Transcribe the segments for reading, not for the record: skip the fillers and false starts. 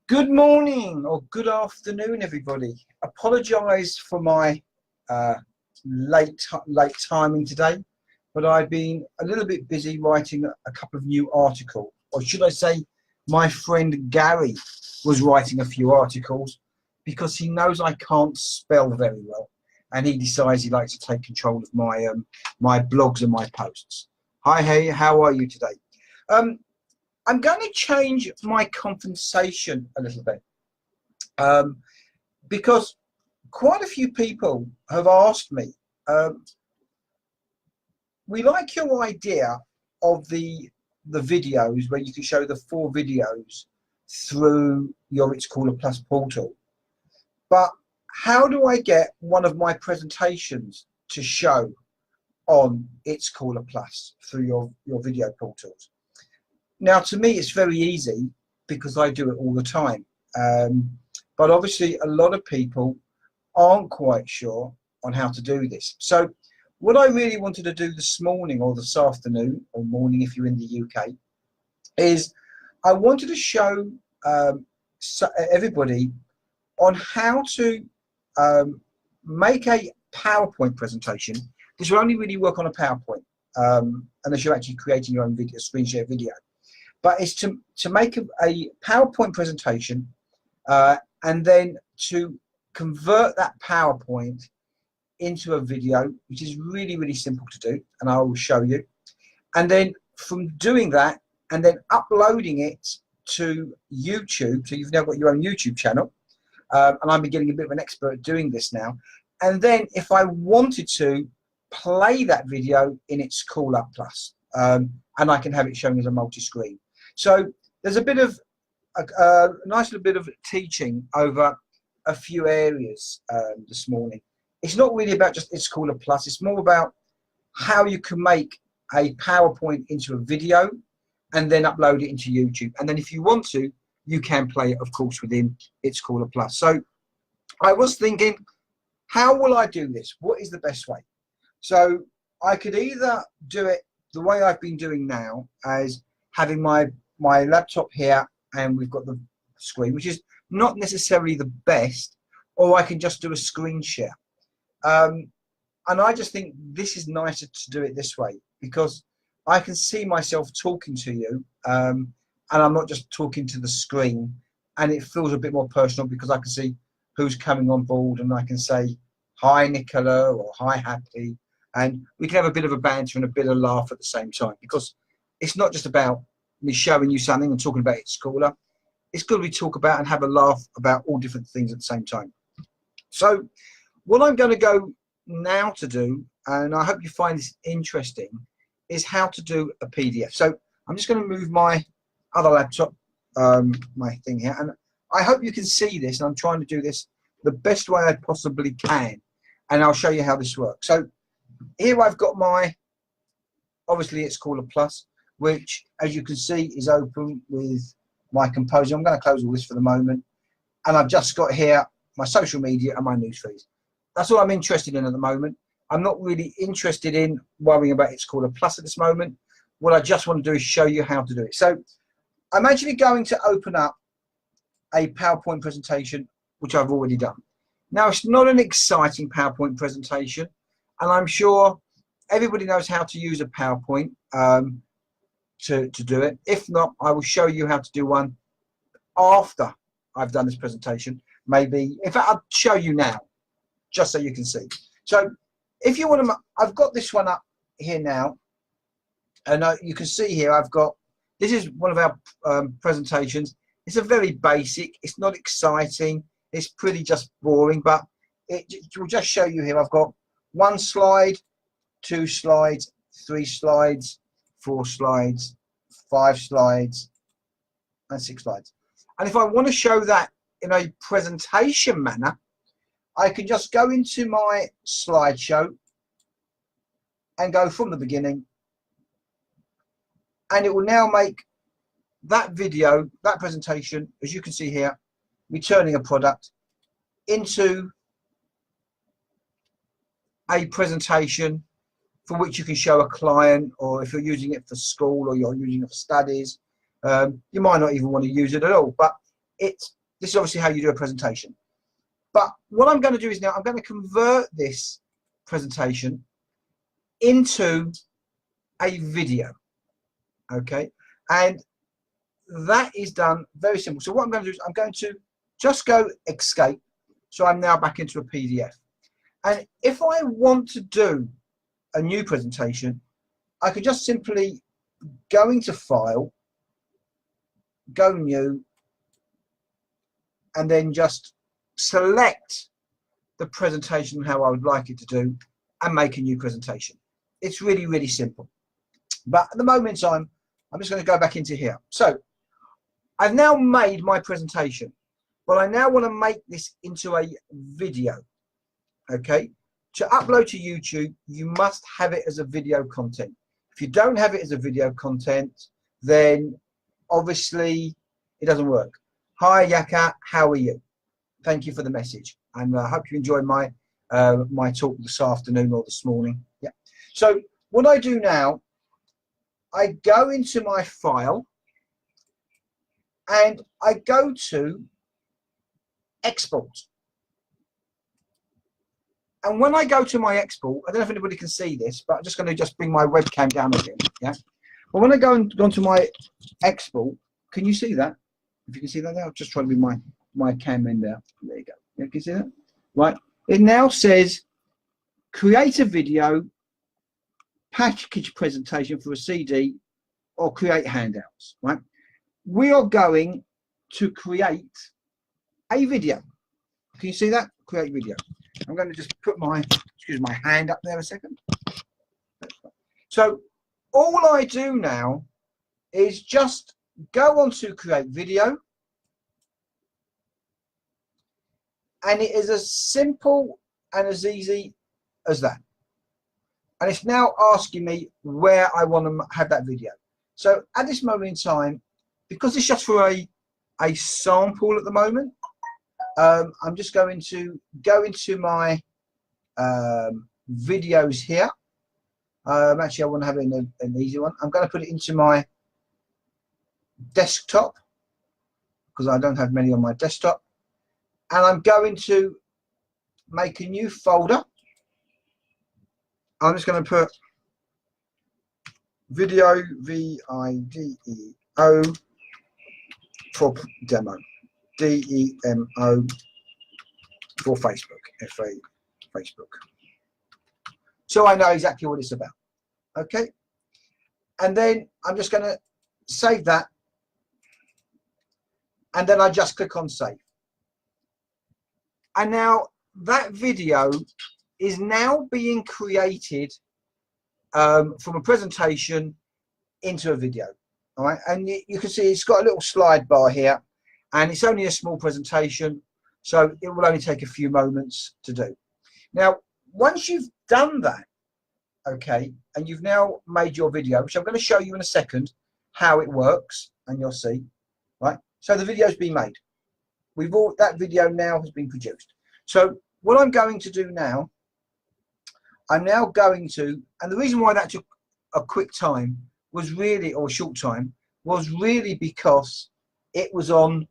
Good morning or good afternoon, everybody. Apologise for my uh, late timing today, but I've been a little bit busy writing a couple of new articles, or should I say, my friend Gary was writing a few articles because he knows I can't spell very well, and he decides he likes to take control of my my blogs and my posts. Hi, hey, how are you today? I'm going to change my compensation a little bit because quite a few people have asked me, we like your idea of the videos where you can show the 4 videos through your It's Cooler Plus portal, but how do I get one of my presentations to show on It's Cooler Plus through your video portals? Now, to me, it's very easy because I do it all the time. But obviously, a lot of people aren't quite sure on how to do this. So what I really wanted to do this morning or this afternoon or morning if you're in the UK is I wanted to show everybody on how to make a PowerPoint presentation. This will only really work on a PowerPoint unless you're actually creating your own video, screen share video. But it's to make a PowerPoint presentation and then to convert that PowerPoint into a video, which is really, really simple to do, and I will show you. And then from doing that and then uploading it to YouTube, so you've now got your own YouTube channel, and I'm getting a bit of an expert at doing this now. And then if I wanted to play that video in It's Cooler Plus, and I can have it shown as a multi-screen. So there's a bit of a nice little bit of teaching over a few areas this morning. It's not really about just It's Cooler Plus. It's more about how you can make a PowerPoint into a video and then upload it into YouTube. And then if you want to, you can play it, of course, within It's Cooler Plus. So I was thinking, how will I do this? What is the best way? So I could either do it the way I've been doing now, as having my laptop here and we've got the screen, which is not necessarily the best, or I can just do a screen share. And I just think this is nicer to do it this way because I can see myself talking to you and I'm not just talking to the screen, and it feels a bit more personal because I can see who's coming on board and I can say, hi Nicola or hi Happy, and we can have a bit of a banter and a bit of laugh at the same time because it's not just about me showing you something and talking about It's Cooler. It's good we talk about and have a laugh about all different things at the same time. So what I'm going to go now to do, and I hope you find this interesting, is how to do a PDF. So I'm just going to move my other laptop, my thing here, and I hope you can see this, and I'm trying to do this the best way I possibly can, and I'll show you how this works. So here I've got my, obviously It's Cooler Plus, which, as you can see, is open with my Composer. I'm going to close all this for the moment. And I've just got here my social media and my news feeds. That's all I'm interested in at the moment. I'm not really interested in worrying about It's Cooler Plus at this moment. What I just want to do is show you how to do it. So I'm actually going to open up a PowerPoint presentation, which I've already done. Now, it's not an exciting PowerPoint presentation, and I'm sure everybody knows how to use a PowerPoint to do it. If not, I will show you how to do one after I've done this presentation. Maybe, in fact, I'll show you now, just so you can see. So if you want to, I've got this one up here now, and you can see here I've got, this is one of our presentations. It's a very basic, it's not exciting, it's pretty just boring, but it will just show you here I've got 1 slide, 2 slides, 3 slides, 4 slides, 5 slides, and 6 slides. And if I want to show that in a presentation manner, I can just go into my slideshow and go from the beginning, and it will now make that video, that presentation, as you can see here, returning a product, into a presentation for which you can show a client, or if you're using it for school or you're using it for studies, you might not even want to use it at all, but this is obviously how you do a presentation. But what I'm going to do is now I'm going to convert this presentation into a video, okay? And that is done very simple. So what I'm going to do is I'm going to just go escape. So I'm now back into a PDF. And if I want to do a new presentation, I could just simply go into File, go New, and then just select the presentation how I would like it to do and make a new presentation. It's really, really simple. But at the moment in time, I'm just going to go back into here. So I've now made my presentation, but I now want to make this into a video. Okay, to upload to YouTube, you must have it as a video content. If you don't have it as a video content, then obviously it doesn't work. Hi Yaka, how are you? Thank you for the message, and I hope you enjoyed my my talk this afternoon or this morning. Yeah. So what I do now, I go into my file and I go to export. And when I go to my export, I don't know if anybody can see this, but I'm just going to bring my webcam down again. Yeah. But when I go onto my export, can you see that? If you can see that now, I'll just try to bring my cam in there. There you go. Yeah, can you see that? Right. It now says create a video, package presentation for a CD, or create handouts. Right. We are going to create a video. Can you see that? Create video. I'm going to just put my hand up there a second. So all I do now is just go on to create video, and it is as simple and as easy as that. And it's now asking me where I want to have that video. So at this moment in time, because it's just for a sample at the moment, I'm just going to go into my videos here. Actually, I want to have it in an easy one. I'm going to put it into my desktop because I don't have many on my desktop. And I'm going to make a new folder. I'm just going to put video, V-I-D-E-O, for demo. D-E-M-O for Facebook, F-A, Facebook. So I know exactly what it's about. Okay. And then I'm just going to save that. And then I just click on save. And now that video is now being created from a presentation into a video. All right. And you can see it's got a little slide bar here. And it's only a small presentation, so it will only take a few moments to do. Now, once you've done that, okay, and you've now made your video, which I'm going to show you in a second how it works, and you'll see, right? So the video's been made. That video now has been produced. So what I'm going to do now, I'm now going to, and the reason why that took a quick time was really, or a short time, was really because it was only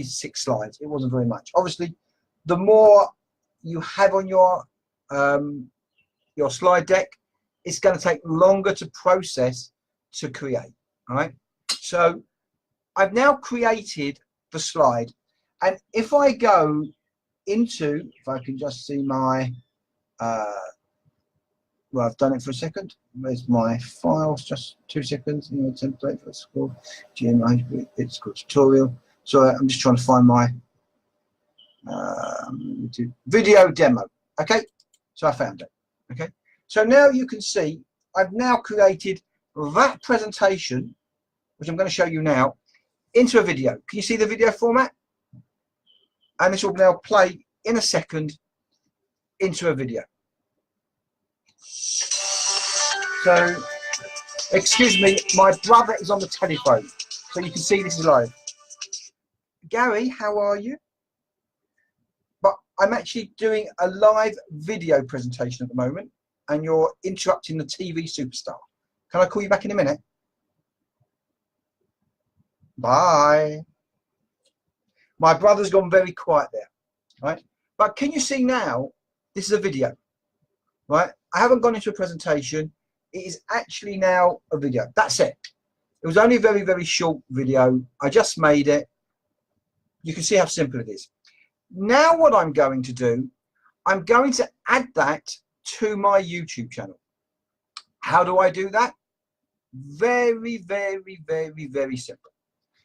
6 slides. It wasn't very much. Obviously, the more you have on your slide deck, it's going to take longer to process to create. All right. So I've now created the slide, and if I go into, if I can just see my, well, I've done it for a second. Where's my files? Just 2 seconds. You know, template for school. GMI. It's called tutorial. So I'm just trying to find my video demo. Okay, so I found it. Okay, so now you can see I've now created that presentation, which I'm going to show you now, into a video. Can you see the video format? And this will now play in a second into a video. So, excuse me, my brother is on the telephone, so you can see this is live. Gary, how are you? But I'm actually doing a live video presentation at the moment, and you're interrupting the TV superstar. Can I call you back in a minute? Bye. My brother's gone very quiet there, right? But can you see now, this is a video, right? I haven't gone into a presentation. It is actually now a video. That's it. It was only a very, very short video. I just made it. You can see how simple it is. Now what I'm going to do, I'm going to add that to my YouTube channel. How do I do that? Very, very, very, very simple.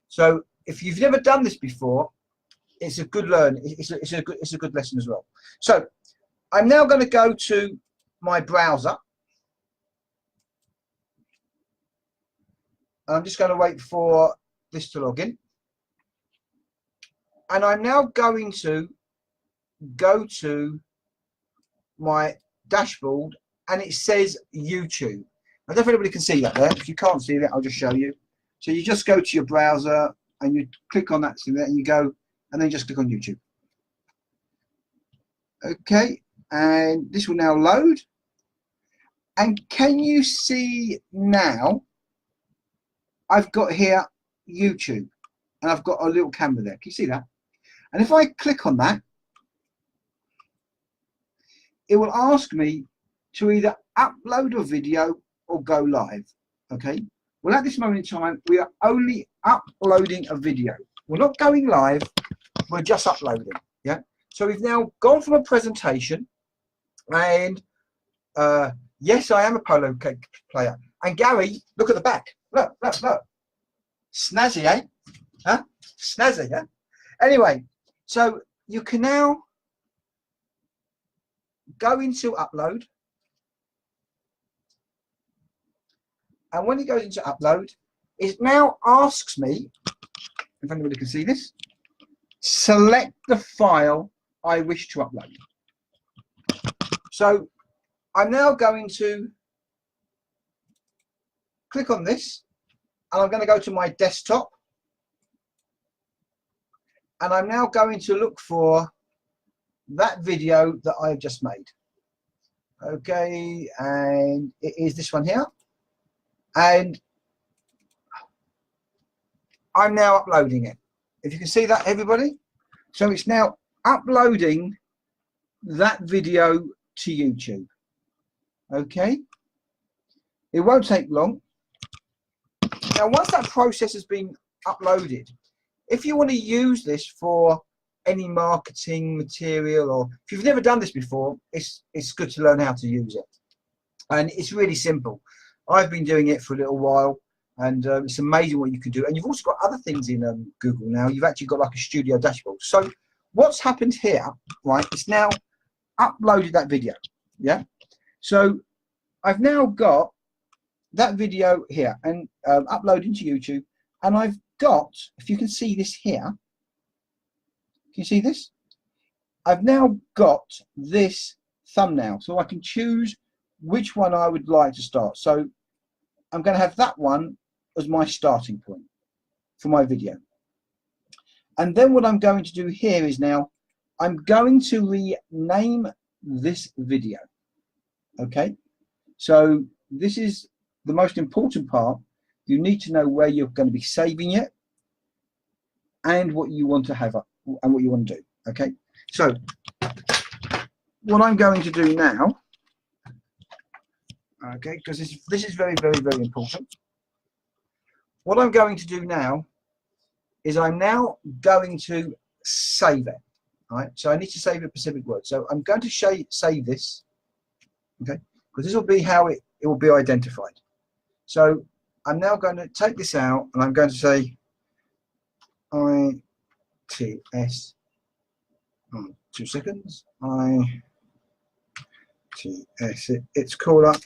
So if you've never done this before, it's a good learn. It's a good lesson as well. So I'm now going to go to my browser. I'm just going to wait for this to log in. And I'm now going to go to my dashboard, and it says YouTube. I don't know if anybody can see that there. If you can't see that, I'll just show you. So you just go to your browser and you click on that thing there, and you go, and then you just click on YouTube. Okay, and this will now load. And can you see now, I've got here YouTube, and I've got a little camera there. Can you see that? And if I click on that, it will ask me to either upload a video or go live. Okay. Well, at this moment in time, we are only uploading a video. We're not going live. We're just uploading. Yeah. So we've now gone from a presentation, and yes, I am a polo cake player. And Gary, look at the back. Look, look, look. Snazzy, eh? Huh? Snazzy, yeah? Anyway, so you can now go into upload. And when it goes into upload, it now asks me, if anybody can see this, select the file I wish to upload. So I'm now going to click on this, and I'm going to go to my desktop, and I'm now going to look for that video that I've just made. Okay, and it is this one here, and I'm now uploading it. If you can see that, everybody. So it's now uploading that video to YouTube. Okay, it won't take long. Now once that process has been uploaded, if you want to use this for any marketing material, or if you've never done this before, it's good to learn how to use it. And it's really simple. I've been doing it for a little while, and it's amazing what you can do. And you've also got other things in Google now. You've actually got like a studio dashboard. So what's happened here, right, it's now uploaded that video. Yeah, so I've now got that video here and uploaded to YouTube, and I've got, if you can see this here, can you see this? I've now got this thumbnail, so I can choose which one I would like to start. So I'm going to have that one as my starting point for my video. And then what I'm going to do here is now I'm going to rename this video. Okay, so this is the most important part. You need to know where you're going to be saving it and what you want to have and what you want to do. Okay, so what I'm going to do now, okay, because this is very, very, very important. What I'm going to do now is I'm now going to save it. All right, so I need to save a specific word. So I'm going to save this, okay, because this will be how it will be identified. So I'm now going to take this out, and I'm going to say iTS. 2 seconds. iTS. It's called up.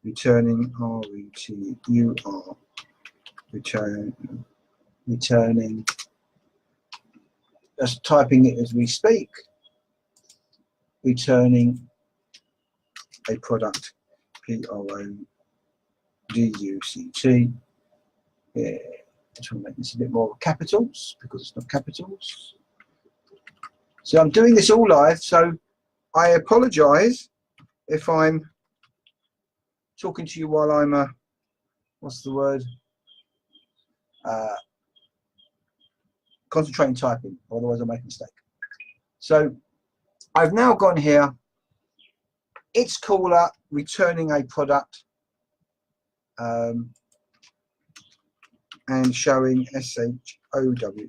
Returning RETUR. Returning. Just typing it as we speak. Returning a product. PRODUCT. Yeah. I'm trying to make this a bit more capitals because it's not capitals. So I'm doing this all live, so I apologise if I'm talking to you while I'm what's the word? concentrate on typing, otherwise I'll make a mistake. So I've now gone here. It's cooler, returning a product, and showing SHOW,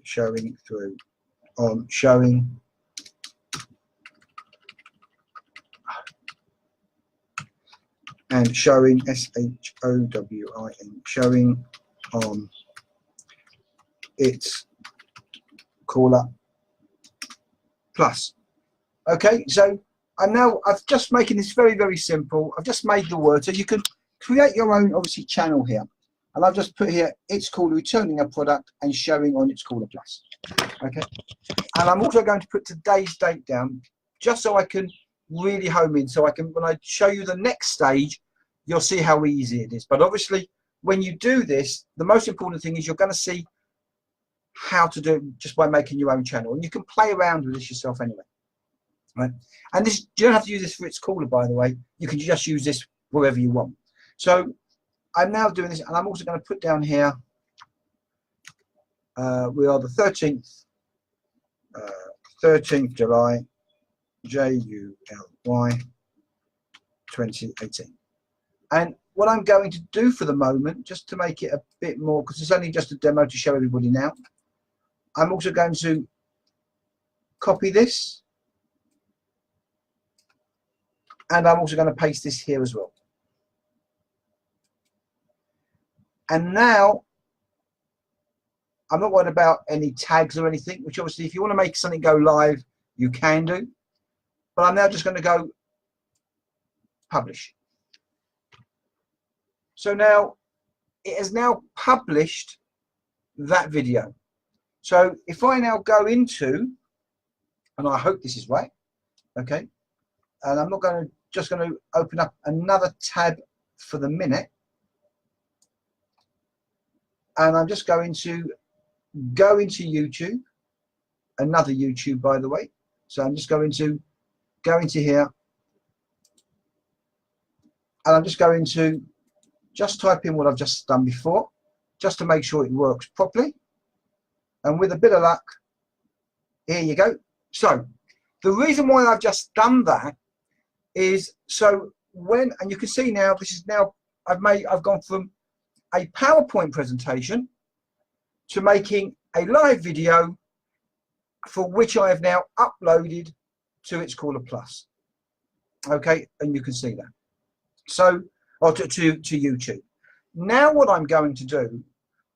showing through, showing and showing SHOWIN, showing on its cooler plus. Okay, so I've just making this very, very simple. I've just made the word, so you can create your own, obviously, channel here. And I've just put here, it's called returning a product and showing on its cooler plus. Okay, and I'm also going to put today's date down, just so I can really home in, so I can, when I show you the next stage, you'll see how easy it is. But obviously, when you do this, the most important thing is you're going to see how to do it just by making your own channel, and you can play around with this yourself anyway. Right, and this, you don't have to use this for its cooler, by the way. You can just use this wherever you want. So I'm now doing this, and I'm also going to put down here, we are the 13th July, JULY 2018. And what I'm going to do for the moment, just to make it a bit more, because it's only just a demo to show everybody now, I'm also going to copy this, and I'm also going to paste this here as well. And now I'm not worried about any tags or anything, which obviously if you want to make something go live, you can do. But I'm now just going to go publish. So now it has now published that video. So if I now go into, and I hope this is right, okay, and I'm not going to, just going to open up another tab for the minute, and I'm just going to go into YouTube, another YouTube, by the way. So I'm just going to go into here, and I'm just going to just type in what I've just done before, just to make sure it works properly. And with a bit of luck, here you go. So the reason why I've just done that is, so when, and you can see now, this is now, I've gone from a PowerPoint presentation to making a live video, for which I have now uploaded to its Caller Plus. Okay, and you can see that. So, or to YouTube. Now what I'm going to do,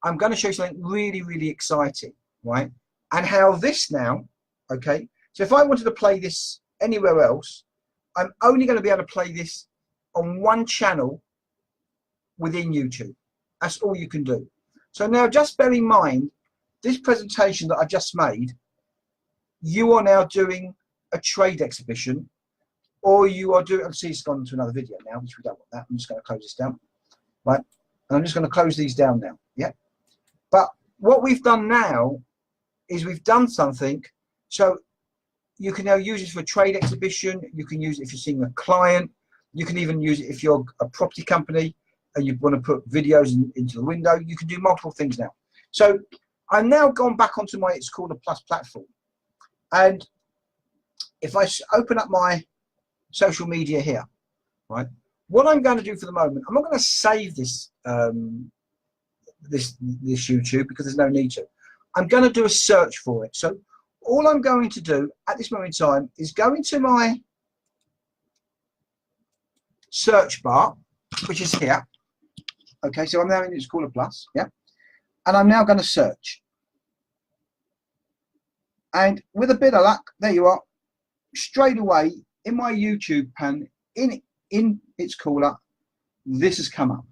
I'm going to show you something really, really exciting, right? And how this now, okay, so if I wanted to play this anywhere else, I'm only going to be able to play this on one channel within YouTube. That's all you can do. So now just bear in mind, this presentation that I just made, you are now doing a trade exhibition, or you are doing, see it's gone to another video now, which we don't want that. I'm just going to close this down, right? And I'm just going to close these down now, yeah? But what we've done now is we've done something, so you can now use it for a trade exhibition, you can use it if you're seeing a client, you can even use it if you're a property company and you want to put videos into the window. You can do multiple things now. So I've now gone back onto my It's Called a Plus platform, and if I open up my social media here, right, what I'm going to do for the moment, I'm not going to save this this YouTube, because there's no need to. I'm going to do a search for it. So all I'm going to do at this moment in time is go into my search bar, which is here. Okay, so I'm now in It's Called a Plus, yeah, and I'm now going to search. And with a bit of luck, there you are, straight away in my YouTube pan, in It's Caller, this has come up.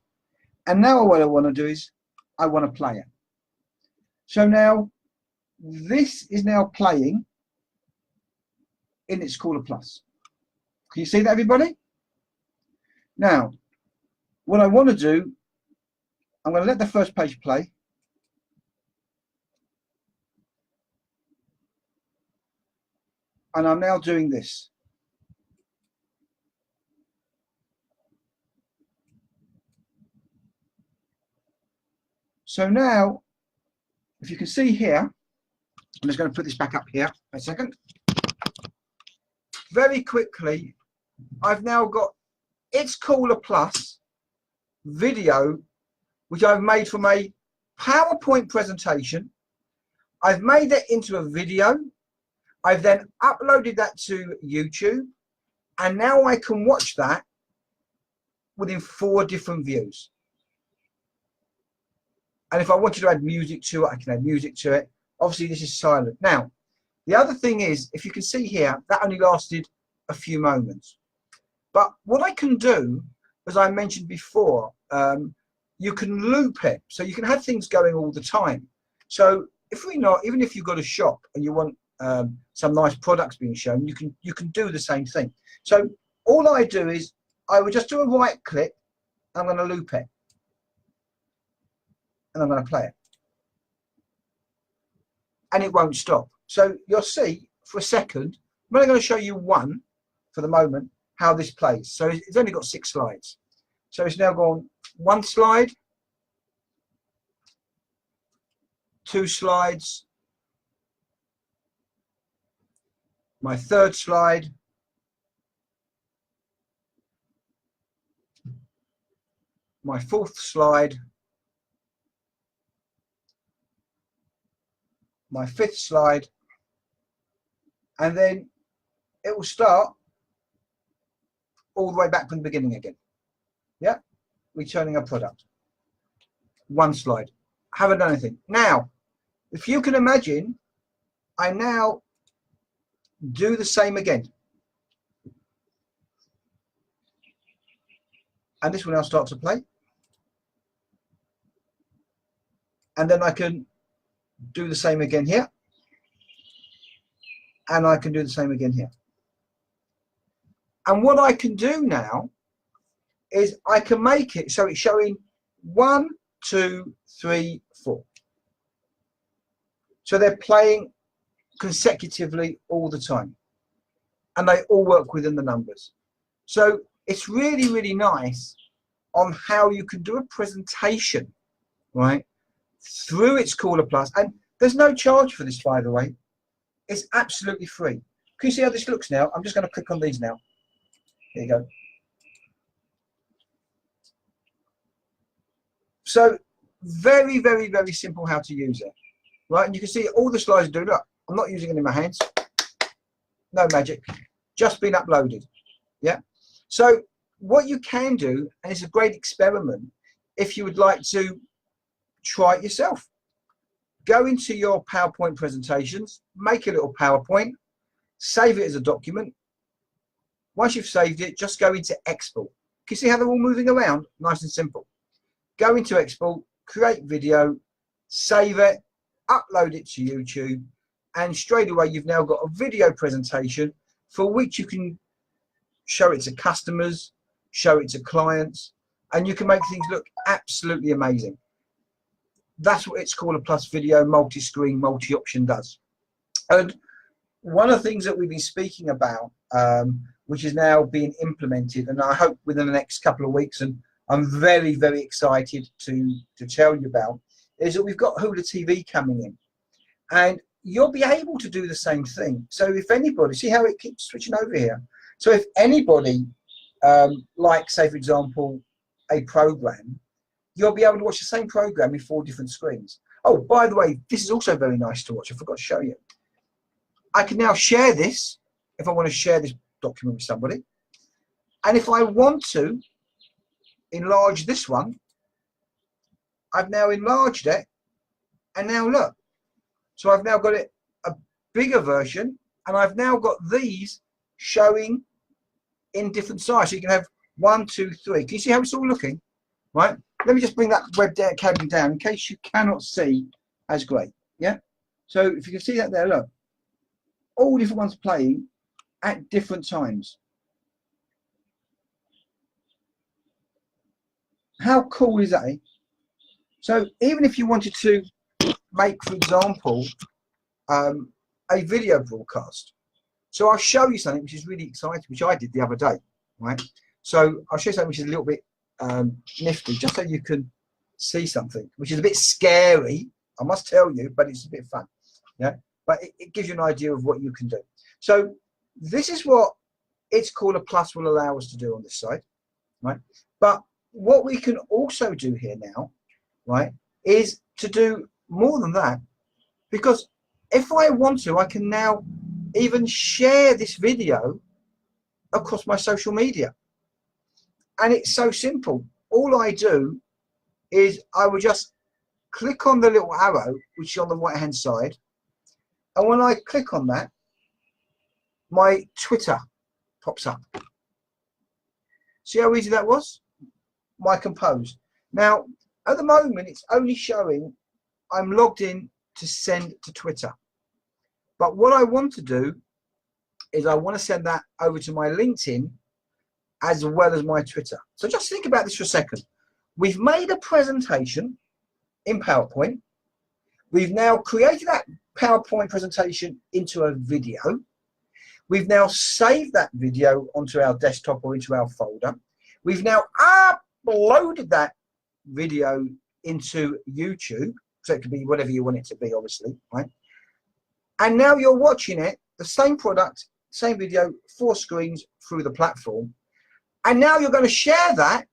And now what I want to do is I want to play it. So now this is now playing in It's Caller Plus. Can you see that, everybody? Now, what I want to do, I'm going to let the first page play. And I'm now doing this. So now, if you can see here, I'm just going to put this back up here a second. Very quickly, I've now got It's Cooler Plus video, which I've made from a PowerPoint presentation. I've made it into a video. I've then uploaded that to YouTube, and now I can watch that within 4 different views. And if I wanted to add music to it, I can add music to it. Obviously, this is silent. Now, the other thing is, if you can see here, that only lasted a few moments. But what I can do, as I mentioned before, you can loop it. So you can have things going all the time. So even if you've got a shop and you want some nice products being shown, you can do the same thing. So all I do is I would just do a right click. I'm going to loop it, and I'm going to play it, and it won't stop. So you'll see for a second. I'm only going to show you one for the moment how this plays. So it's only got 6 slides. So it's now gone 1 slide, 2 slides, my 3rd slide, my 4th slide, my 5th slide, and then it will start all the way back from the beginning again. Yeah, returning a product. 1 slide. Haven't done anything. Now, if you can imagine, I now do the same again. And this will now start to play. And then I can do the same again here. And I can do the same again here. And what I can do now is I can make it so it's showing 1, 2, 3, 4. So they're playing consecutively all the time. And they all work within the numbers. So it's really, really nice on how you can do a presentation, right, through It's Cooler Plus. And there's no charge for this, by the way. It's absolutely free. Can you see how this looks now? I'm just going to click on these now. Here you go. So very, very, very simple how to use it, right? And you can see all the slides do. Look, I'm not using it in my hands. No magic. Just been uploaded. Yeah. So what you can do, and it's a great experiment, if you would like to try it yourself, go into your PowerPoint presentations, make a little PowerPoint, save it as a document. Once you've saved it, just go into export. Can you see how they're all moving around? Nice and simple. Go into export, create video, save it, upload it to YouTube, and straight away you've now got a video presentation for which you can show it to customers, show it to clients, and you can make things look absolutely amazing. That's what It's Cooler Plus video multi-screen, multi-option does. And one of the things that we've been speaking about, which is now being implemented, and I hope within the next couple of weeks, and I'm very, very excited to tell you about, is that we've got Hula TV coming in. And you'll be able to do the same thing. So if anybody, see how it keeps switching over here? So if anybody, like, say, for example, a program, you'll be able to watch the same program in 4 different screens. Oh, by the way, this is also very nice to watch. I forgot to show you. I can now share this if I want to share this document with somebody. And if I want to enlarge this one, I've now enlarged it. And now look. So I've now got it a bigger version, and I've now got these showing in different sizes. So you can have 1, 2, 3. Can you see how it's all looking? Right? Let me just bring that web cabin down in case you cannot see as great. Yeah? So if you can see that there, look. All different ones playing at different times. How cool is that? Eh? So even if you wanted to make, for example, a video broadcast. So I'll show you something which is really exciting, which I did the other day, right? So I'll show you something which is a little bit nifty, just so you can see something, which is a bit scary, I must tell you, but it's a bit fun. Yeah. but it gives you an idea of what you can do. So this is what It's Called a Plus will allow us to do on this side, right? But what we can also do here now, right, is to do more than that, because if I want to, I can now even share this video across my social media. And it's so simple. All I do is I will just click on the little arrow, which is on the right hand side. And when I click on that, my Twitter pops up. See how easy that was? My Compose. Now, at the moment, it's only showing I'm logged in to send to Twitter. But what I want to do is I want to send that over to my LinkedIn as well as my Twitter. So just think about this for a second. We've made a presentation in PowerPoint. We've now created that PowerPoint presentation into a video. We've now saved that video onto our desktop or into our folder. We've now uploaded that video into YouTube. So it could be whatever you want it to be, obviously, right? And now you're watching it, the same product, same video, 4 screens through the platform. And now you're going to share that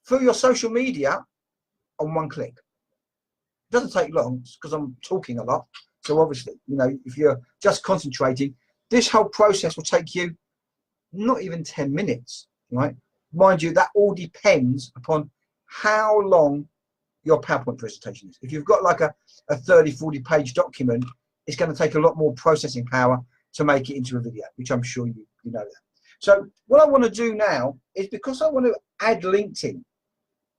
through your social media on one click. It doesn't take long because I'm talking a lot. So obviously, you know, if you're just concentrating, this whole process will take you not even 10 minutes, right? Mind you, that all depends upon how long your PowerPoint presentation is. If you've got like a 30, 40 page document, it's going to take a lot more processing power to make it into a video, which I'm sure you know that. So what I want to do now is, because I want to add LinkedIn,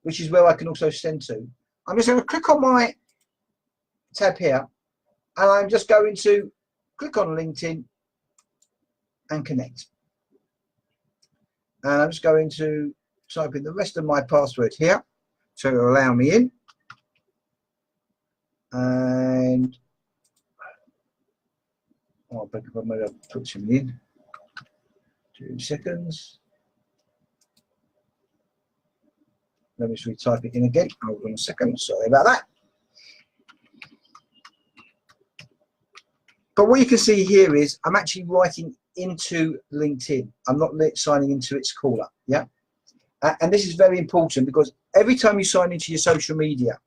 which is where I can also send to, I'm just going to click on my tab here, and I'm just going to click on LinkedIn and connect. And I'm just going to type in the rest of my password here to allow me in. And I'll put some in. 2 seconds. Let me just retype it in again. Hold on a second. Sorry about that. But what you can see here is I'm actually writing into LinkedIn. I'm not signing into its caller. Yeah. And this is very important, because every time you sign into your social media,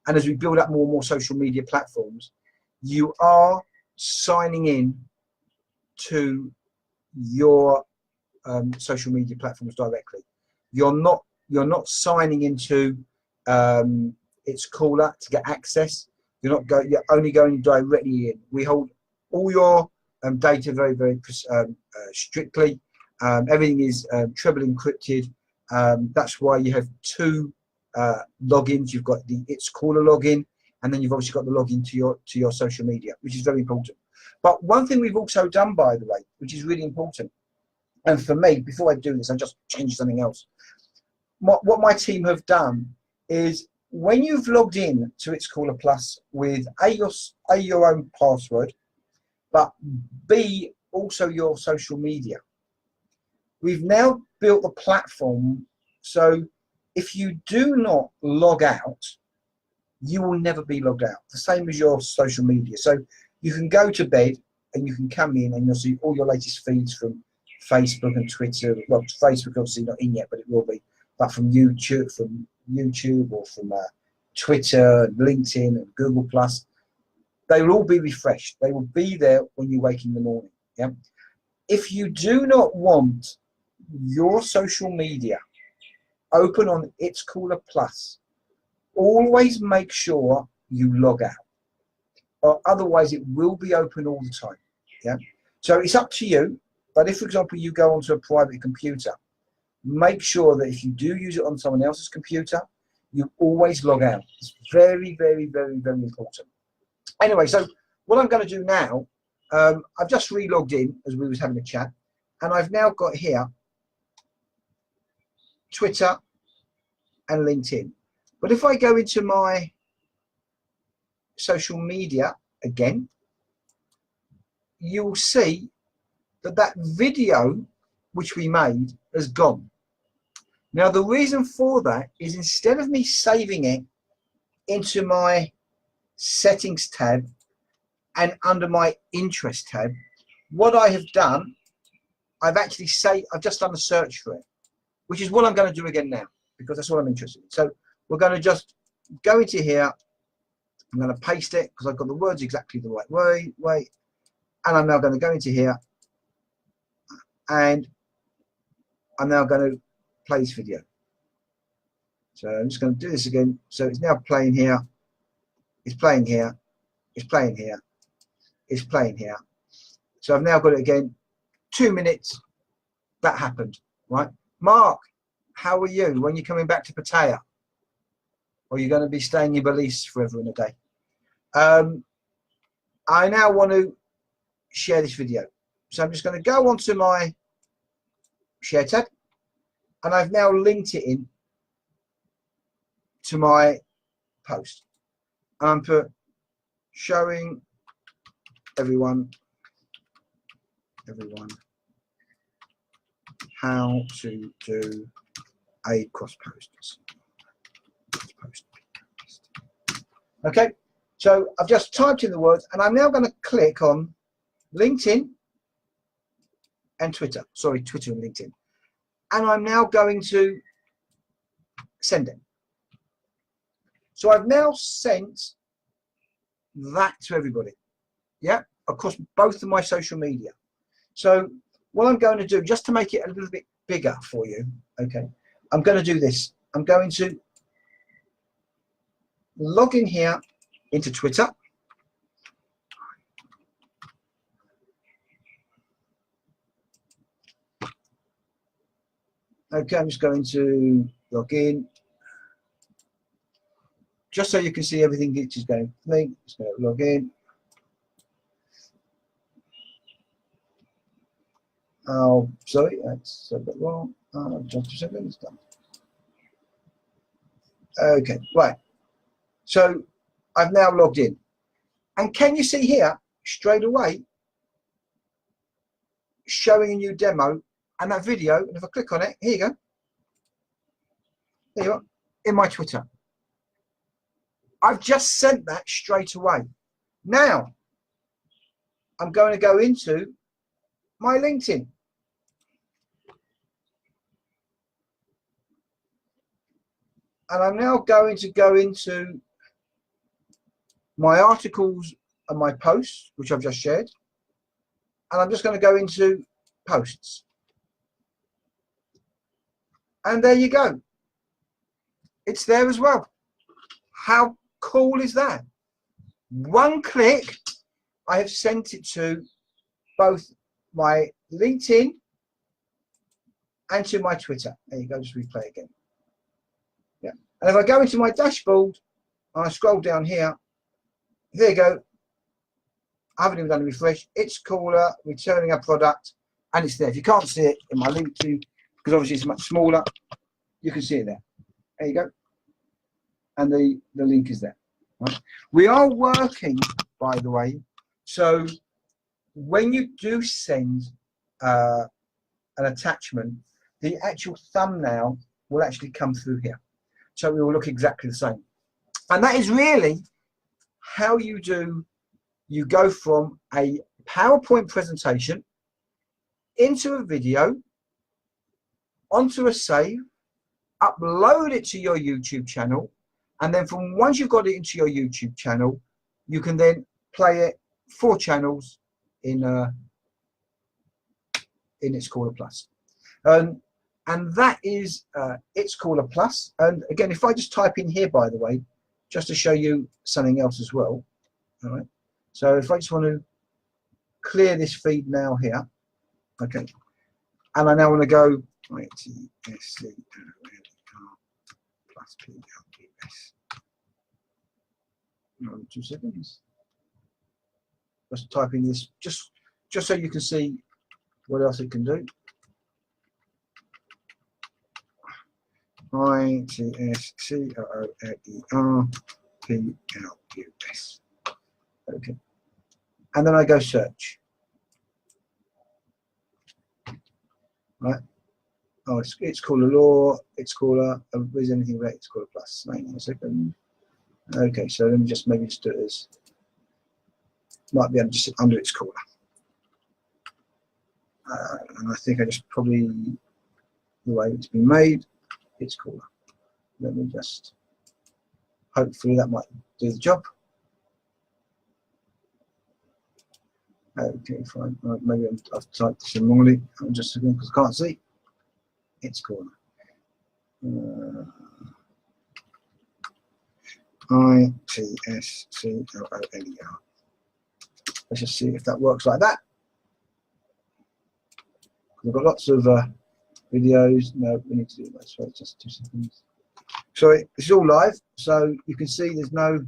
and as we build up more and more social media platforms, you are signing in to your social media platforms directly. You're not signing into its caller to get access. You're only going directly in. We hold all your data very, very strictly. Everything is treble encrypted. That's why you have 2 logins. You've got the It's Caller login, and then you've obviously got the login to your social media, which is very important. But one thing we've also done, by the way, which is really important, and for me, before I do this, I just change something else. What my team have done is, when you've logged in to It's Caller Plus with your own password, but B, also your social media, we've now built the platform so if you do not log out, you will never be logged out. The same as your social media. So you can go to bed and you can come in and you'll see all your latest feeds from Facebook and Twitter. Well, Facebook obviously not in yet, but it will be. But from YouTube or from Twitter, LinkedIn, and Google+, they will all be refreshed. They will be there when you wake in the morning. Yeah. If you do not want your social media open on It's Caller Plus, always make sure you log out, or otherwise it will be open all the time. Yeah. So it's up to you. But if, for example, you go onto a private computer, make sure that if you do use it on someone else's computer, you always log out. It's very, very, very, very important. Anyway, so what I'm going to do now, I've just re-logged in as we was having a chat, and I've now got here Twitter and LinkedIn. But if I go into my social media again, you'll see that video which we made has gone. Now the reason for that is, instead of me saving it into my settings tab and under my interest tab, what I have done, I've just done a search for it, which is what I'm going to do again now, because that's what I'm interested in. So we're going to just go into here. I'm going to paste it because I've got the words exactly the right way. And I'm now going to go into here, and I'm now going to play this video. So I'm just going to do this again. So it's now playing here. It's playing here. It's playing here. It's playing here. So I've now got it again. 2 minutes. That happened, right? Mark, how are you? When you're coming back to Pattaya? Or you're going to be staying in Belize forever and a day? I now want to share this video. So I'm just going to go onto my share tab, and I've now linked it in to my post. And I'm put showing everyone how to do a cross post. Okay, so I've just typed in the words, and I'm now going to click on LinkedIn and Twitter. Sorry, Twitter and LinkedIn. And I'm now going to send it. So I've now sent that to everybody. Yeah, across both of my social media. So what I'm going to do, just to make it a little bit bigger for you, okay, I'm going to do this. I'm going to log in here into Twitter. Okay, I'm just going to log in. Just so you can see everything which is going for me. Just going to log in. Oh, sorry, that's a bit wrong. Just a second, it's done. Okay, right. So I've now logged in. And can you see here, straight away, showing a new demo and that video, and if I click on it, here you go. There you are, in my Twitter. I've just sent that straight away. Now, I'm going to go into my LinkedIn. And I'm now going to go into my articles and my posts, which I've just shared. And I'm just going to go into posts. And there you go. It's there as well. How cool is that? One click, I have sent it to both my LinkedIn and to my Twitter. There you go, just replay again. Yeah. And if I go into my dashboard and I scroll down here, there you go. I haven't even done a refresh. It's cooler, returning a product, and it's there. If you can't see it in my link to, because obviously it's much smaller, you can see it there. There you go. And the link is there. Right? We are working, by the way, so when you do send an attachment, the actual thumbnail will actually come through here. So it will look exactly the same. And that is really how you go from a PowerPoint presentation into a video, onto a save, upload it to your YouTube channel, and then from once you've got it into your YouTube channel, you can then play it 4 channels in It's Caller Plus. And that is It's Caller Plus. And again, if I just type in here, by the way, just to show you something else as well. All right. So if I just want to clear this feed now here, okay, and I now want to go iTS plus PLPS. 2 seconds. Just typing this just so you can see what else it can do. iTS PLPS. Okay. And then I go search. Right. Oh, it's Caller Law. It's Caller. Is anything about It's Caller Plus? Hang on a second. Okay, so let me just maybe just do it as might be able to sit under its cooler. And I think I just probably, the way it's been made, it's cooler. Let me just, hopefully that might do the job. Okay, fine. Right, maybe I've typed this in wrongly. I'm just looking because I can't see. It's cooler. ITSCLONER. Let's just see if that works like that. We've got lots of videos. No, we need to do that. So just 2 seconds. Sorry, this is all live, so you can see there's no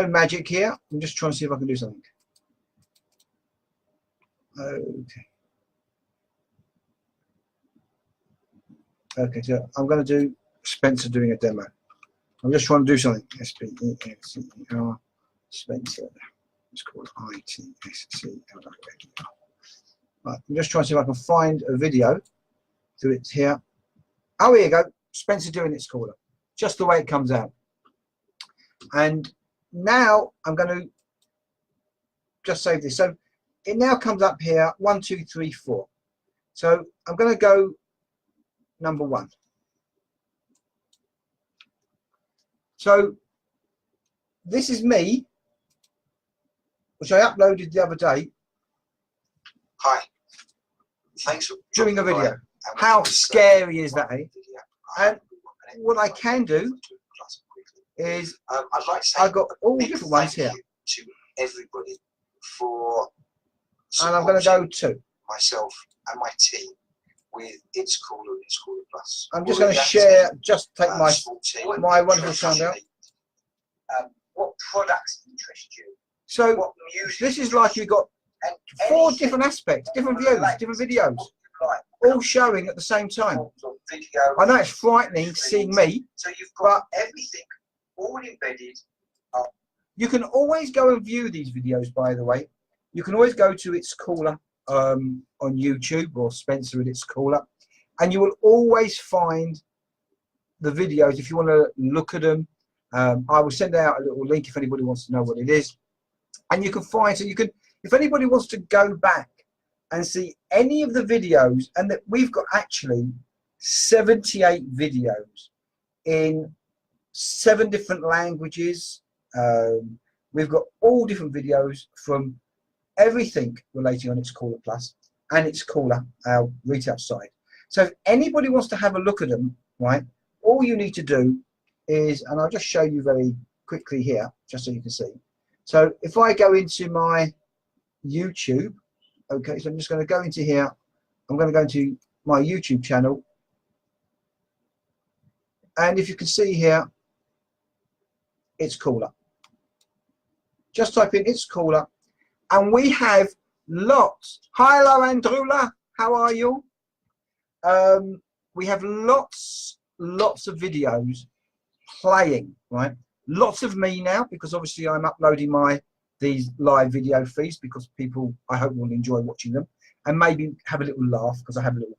magic here. I'm just trying to see if I can do something. Okay. Okay, so I'm going to do Spencer doing a demo. I'm just trying to do something. SPENCER. Spencer. It's called ITSCLONER. Right, I'm just trying to see if I can find a video. So it's here. Oh, here you go. Spencer doing its caller. Just the way it comes out. And now I'm going to just save this. So it now comes up here 1, 2, 3, 4. So I'm going to go number 1. So this is me, which I uploaded the other day. Hi. Thanks for doing a video. How scary is that, eh? And what I can do is I'd like to say I've got all different ones here. To everybody for and I'm going to go to myself and my team with It's Cooler and It's Cooler Plus. I'm just going to share, just take my wonderful sound out. What products interest you? So what music this is like you've got 4 different aspects, different views, different videos, all showing at the same time. I know it's frightening seeing me, so you've got everything all embedded. You can always go and view these videos, by the way. You can always go to It's Cooler on YouTube or Spencer at It's Cooler, and you will always find the videos if you want to look at them. I will send out a little link if anybody wants to know what it is, and you can find, so you can, if anybody wants to go back and see any of the videos, and that we've got actually 78 videos in 7 different languages. We've got all different videos from everything relating on It's Cooler Plus and It's Cooler, our retail site. So if anybody wants to have a look at them, right, all you need to do is, and I'll just show you very quickly here, just so you can see. So if I go into my YouTube, okay, so I'm just going to go into here. I'm going to go into my YouTube channel. And if you can see here, It's Cooler. Just type in It's Cooler. And we have lots. Hi, Andrula. How are you? We have lots of videos playing, right? Lots of me now, because obviously I'm uploading these live video feeds because people, I hope, will enjoy watching them and maybe have a little laugh because I have a little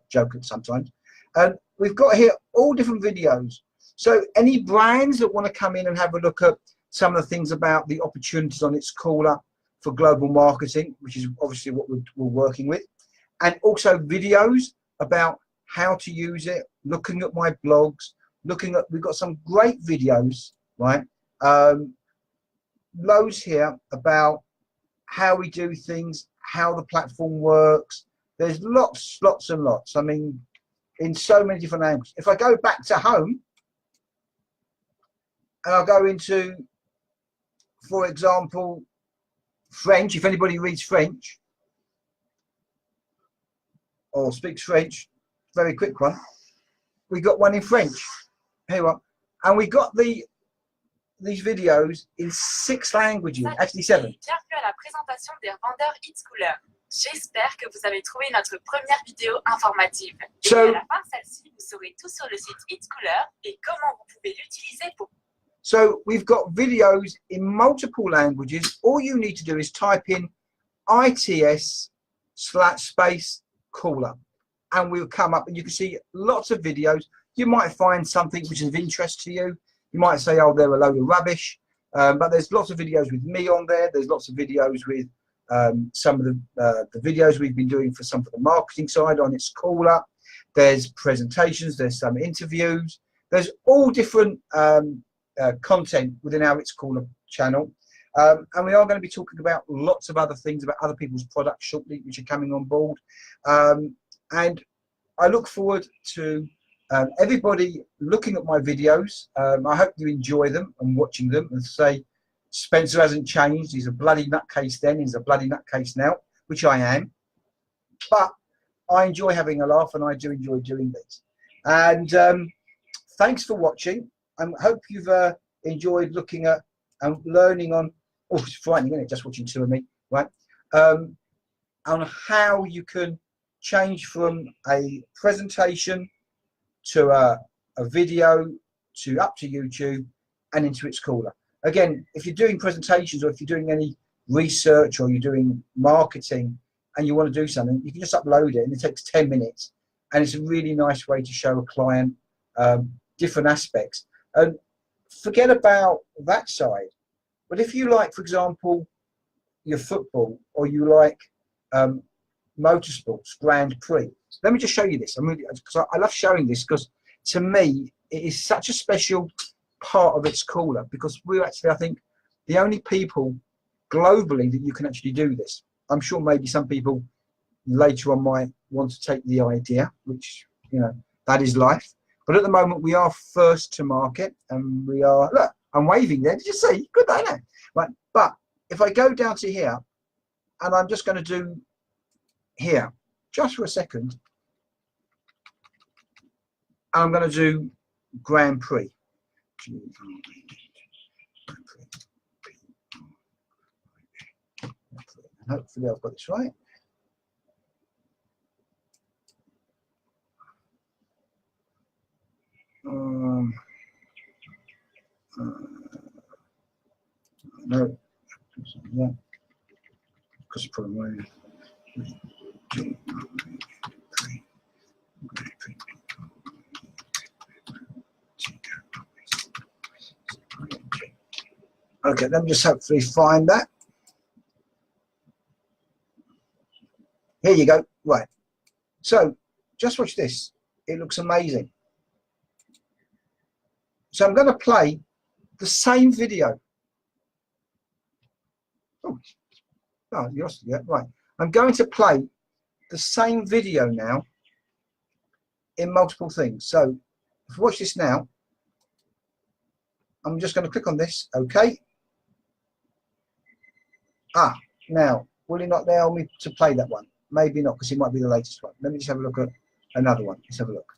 joke sometimes. And we've got here all different videos. So any brands that want to come in and have a look at some of the things about the opportunities on It's Cooler for global marketing, which is obviously what we're working with, and also videos about how to use it, looking at my blogs, we've got some great videos, right? Loads here about how we do things, how the platform works. There's lots and lots. I mean, in so many different languages. If I go back to home and I'll go into, for example, French, if anybody reads French or speaks French, very quick one. We got one in French. Here you are. And we got these videos in 6 languages, actually 7. Bienvenue à la présentation des revendeurs It's Cooler. J'espère que vous avez trouvé notre première vidéo informative. Et à la fin de celle-ci, vous saurez tout sur le site It's Cooler et comment vous pouvez l'utiliser pour. So we've got videos in multiple languages. All you need to do is type in ITS /space cooler, and we'll come up and you can see lots of videos. you might find something which is of interest to you. You might say, oh, they're a load of rubbish. But there's lots of videos with me on there. There's lots of videos with some of the videos we've been doing for some of the marketing side on It's Cooler. There's presentations, there's some interviews. There's all different content within our It's Cooler channel. And we are going to be talking about lots of other things, about other people's products shortly, which are coming on board. And I look forward to everybody looking at my videos. I hope you enjoy them and watching them. And say, Spencer hasn't changed. He's a bloody nutcase then. He's a bloody nutcase now, which I am. But I enjoy having a laugh, and I do enjoy doing this. And thanks for watching. I hope you've enjoyed looking at and learning on. Oh, it's frightening, isn't it? Just watching two of me, right? On how you can change from a presentation to a video to up to YouTube and into It's Cooler. Again, if you're doing presentations or if you're doing any research or you're doing marketing and you want to do something, you can just upload it and it takes 10 minutes. And it's a really nice way to show a client different aspects. And forget about that side. But if you like, for example, your football, or you like motorsports, Grand Prix, let me just show you this. Because I love showing this, because to me, it is such a special part of It's Cooler, because we're actually, I think, the only people globally that you can actually do this. I'm sure maybe some people later on might want to take the idea, which, you know, that is life. But at the moment, we are first to market, and we are, look, I'm waving there. Did you see? Good, I know. Right. But if I go down to here, and I'm just going to do here, just for a second, I'm going to do Grand Prix. Hopefully I've got this right. No, because put away. Okay, let me just hopefully find that. Here you go. Right. So just watch this. It looks amazing. So I'm going to play the same video. Oh, yeah, right. I'm going to play the same video now in multiple things. So if you watch this now, I'm just going to click on this. Okay. Ah, now, will it not allow me to play that one? Maybe not, because it might be the latest one. Let me just have a look at another one. Let's have a look.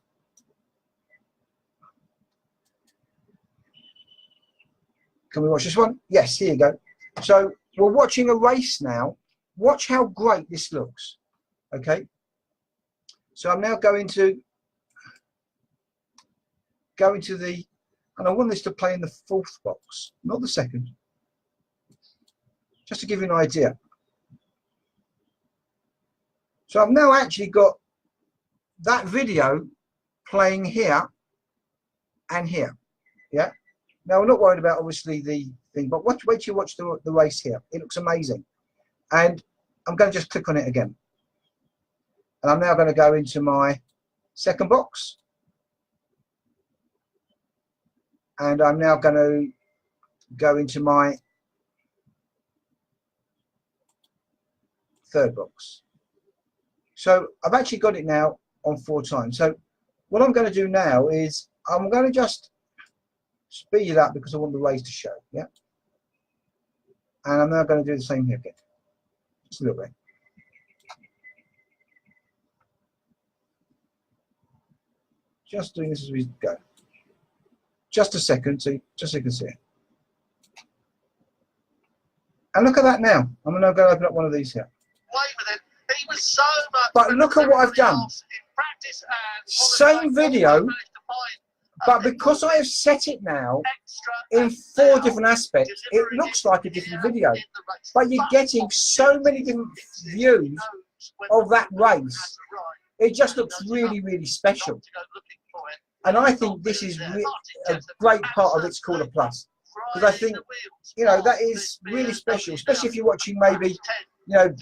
Can we watch this one? Yes, here you go. So we're watching a race now. Watch how great this looks. Okay. So I'm now going to go into the, and I want this to play in the fourth box, not the second. Just to give you an idea. So I've now actually got that video playing here and here. Yeah. Now we're not worried about obviously the thing, but wait till you watch the race here. It looks amazing. And I'm going to just click on it again. And I'm now going to go into my second box. And I'm now going to go into my third box. So I've actually got it now on 4 times. So what I'm going to do now is I'm going to just speed it up because I want the race to show. Yeah. And I'm now going to do the same here again. Just a little bit. Just doing this as we go. Just a second, so just so you can see it. And look at that now. I'm now going to open up one of these here. He was so much, but look at what I've done. Same video, but because I have set it now in 4 different aspects, it looks like a different video. But you're getting so many different views of that race. It just looks really, really special. And I think this is a great part of It's Cooler Plus, because I think, you know, that is really special, especially if you're watching maybe, you know,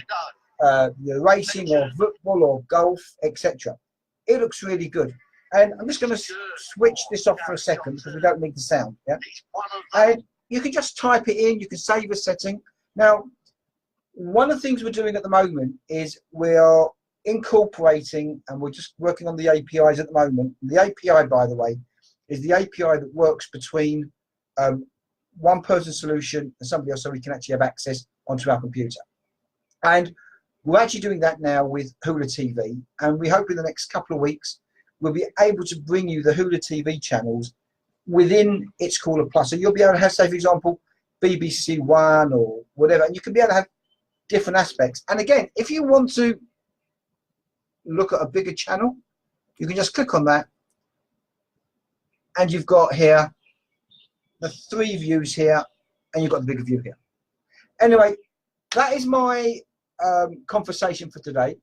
racing or football or golf, etc. It looks really good. And I'm just going to switch this off for a second because we don't need the sound. Yeah, and you can just type it in. You can save a setting. Now, one of the things we're doing at the moment is we're incorporating, and we're just working on the APIs at the moment. The API, by the way, is the API that works between one person's solution and somebody else, so we can actually have access onto our computer. And we're actually doing that now with Hula TV, and we hope in the next couple of weeks we'll be able to bring you the Hula TV channels within It's Cooler Plus. So you'll be able to have, say, for example, BBC One or whatever, and you can be able to have different aspects. And again, if you want to look at a bigger channel, you can just click on that, and you've got here the 3 views here, and you've got the bigger view here. Anyway, that is my conversation for today.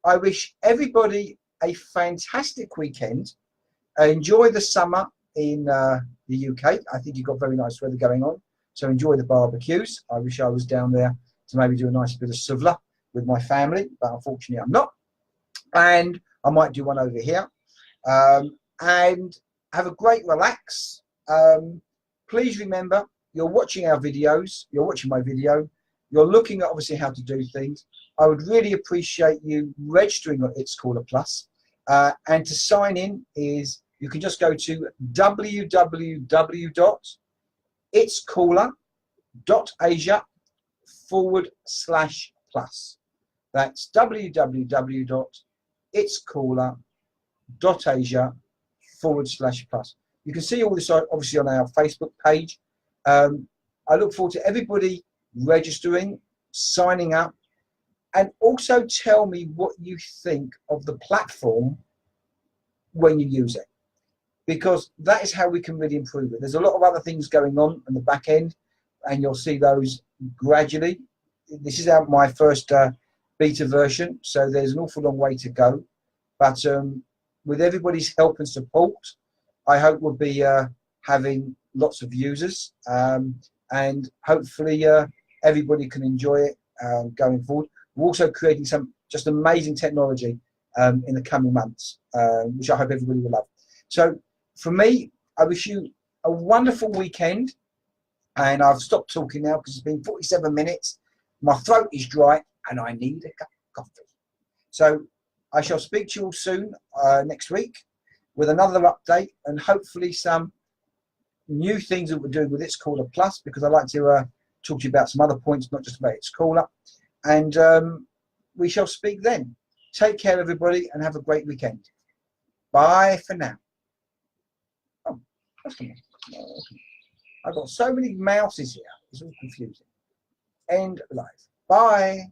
I wish everybody a fantastic weekend. Enjoy the summer in the UK. I think you've got very nice weather going on, so enjoy the barbecues. I wish I was down there to maybe do a nice bit of suvla with my family, but unfortunately I'm not. And I might do one over here. And have a great relax. Please remember, you're watching our videos, you're watching my video, you're looking at obviously how to do things. I would really appreciate you registering on It's Cooler Plus. And to sign in is, you can just go to www.itscooler.asia/plus. That's www.itscooler.asia/plus. You can see all this obviously on our Facebook page. I look forward to everybody registering, signing up, and also tell me what you think of the platform when you use it, because that is how we can really improve it. There's a lot of other things going on the back end, and you'll see those gradually. This is my first beta version, so there's an awful long way to go. But with everybody's help and support, I hope we'll be having lots of users, and hopefully everybody can enjoy it going forward. We're also creating some just amazing technology in the coming months, which I hope everybody will love. So for me, I wish you a wonderful weekend, and I've stopped talking now because it's been 47 minutes. My throat is dry and I need a cup of coffee. So I shall speak to you all soon next week with another update, and hopefully some new things that we're doing with It's Cooler Plus, because I'd like to talk to you about some other points, not just about It's Cooler. And we shall speak then. Take care, everybody, and have a great weekend. Bye for now. Oh, I've got so many mouses here. It's all confusing. End live. Bye.